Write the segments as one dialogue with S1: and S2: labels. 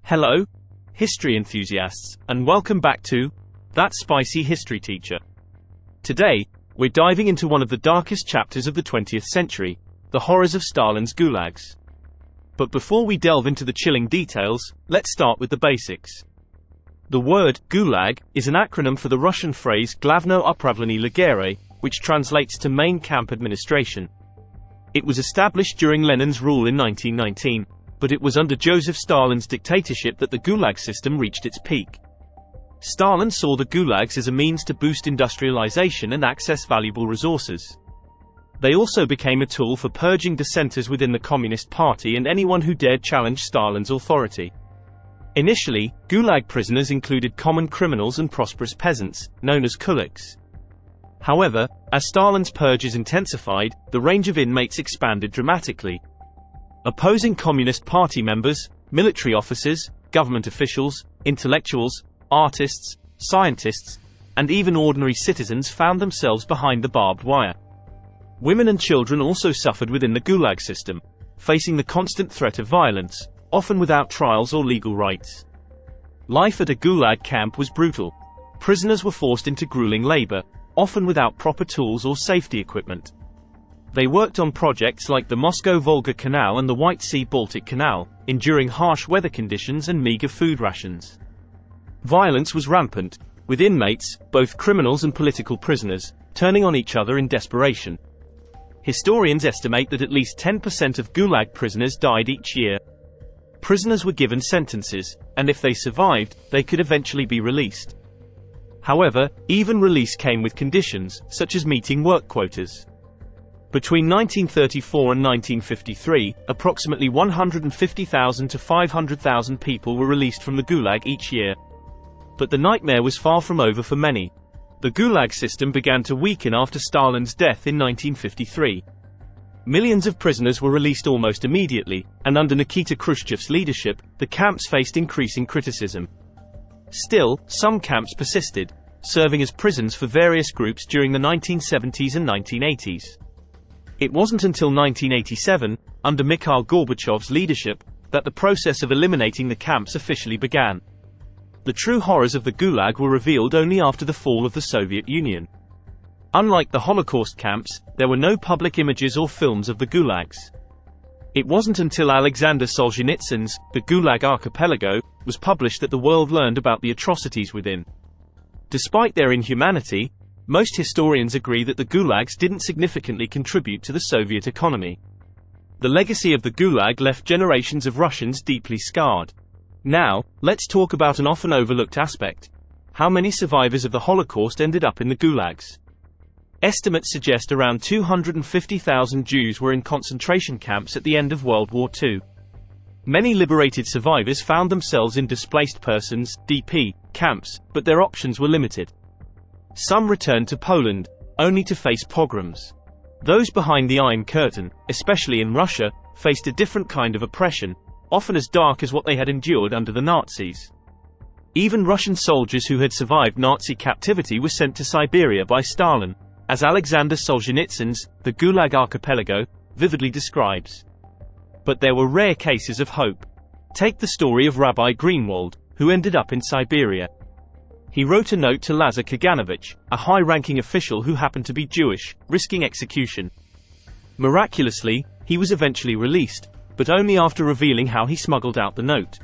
S1: Hello, history enthusiasts, and welcome back to That Spicy History Teacher. Today, we're diving into one of the darkest chapters of the 20th century, the horrors of Stalin's Gulags. But before we delve into the chilling details, let's start with the basics. The word Gulag is an acronym for the Russian phrase Glavno upravlenie lagery, which translates to main camp administration. It was established during Lenin's rule in 1919, but it was under Joseph Stalin's dictatorship that the Gulag system reached its peak. Stalin saw the Gulags as a means to boost industrialization and access valuable resources. They also became a tool for purging dissenters within the Communist Party and anyone who dared challenge Stalin's authority. Initially, Gulag prisoners included common criminals and prosperous peasants, known as Gulags. However, as Stalin's purges intensified, the range of inmates expanded dramatically. Opposing Communist Party members, military officers, government officials, intellectuals, artists, scientists, and even ordinary citizens found themselves behind the barbed wire. Women and children also suffered within the Gulag system, facing the constant threat of violence, often without trials or legal rights. Life at a Gulag camp was brutal. Prisoners were forced into grueling labor, often without proper tools or safety equipment. They worked on projects like the Moscow-Volga Canal and the White Sea-Baltic Canal, enduring harsh weather conditions and meager food rations. Violence was rampant, with inmates, both criminals and political prisoners, turning on each other in desperation. Historians estimate that at least 10% of Gulag prisoners died each year. Prisoners were given sentences, and if they survived, they could eventually be released. However, even release came with conditions, such as meeting work quotas. Between 1934 and 1953, approximately 150,000 to 500,000 people were released from the Gulag each year. But the nightmare was far from over for many. The Gulag system began to weaken after Stalin's death in 1953. Millions of prisoners were released almost immediately, and under Nikita Khrushchev's leadership, the camps faced increasing criticism. Still, some camps persisted, serving as prisons for various groups during the 1970s and 1980s. It wasn't until 1987, under Mikhail Gorbachev's leadership, that the process of eliminating the camps officially began. The true horrors of the Gulag were revealed only after the fall of the Soviet Union. Unlike the Holocaust camps, there were no public images or films of the Gulags. It wasn't until Alexander Solzhenitsyn's The Gulag Archipelago was published that the world learned about the atrocities within. Despite their inhumanity, most historians agree that the Gulags didn't significantly contribute to the Soviet economy. The legacy of the Gulag left generations of Russians deeply scarred. Now, let's talk about an often overlooked aspect: how many survivors of the Holocaust ended up in the Gulags. Estimates suggest around 250,000 Jews were in concentration camps at the end of World War II. Many liberated survivors found themselves in displaced persons (DP) camps, but their options were limited. Some returned to Poland, only to face pogroms. Those behind the Iron Curtain, especially in Russia, faced a different kind of oppression, often as dark as what they had endured under the Nazis. Even Russian soldiers who had survived Nazi captivity were sent to Siberia by Stalin, as Alexander Solzhenitsyn's The Gulag Archipelago vividly describes. But there were rare cases of hope. Take the story of Rabbi Greenwald, who ended up in Siberia. He wrote a note to Lazar Kaganovich, a high-ranking official who happened to be Jewish, risking execution. Miraculously, he was eventually released, but only after revealing how he smuggled out the note.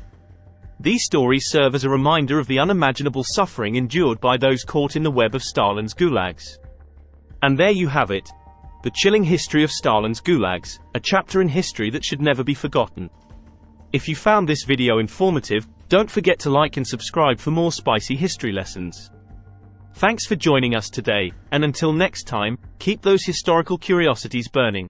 S1: These stories serve as a reminder of the unimaginable suffering endured by those caught in the web of Stalin's Gulags. And there you have it. The chilling history of Stalin's Gulags, a chapter in history that should never be forgotten. If you found this video informative, don't forget to like and subscribe for more spicy history lessons. Thanks for joining us today, and until next time, keep those historical curiosities burning.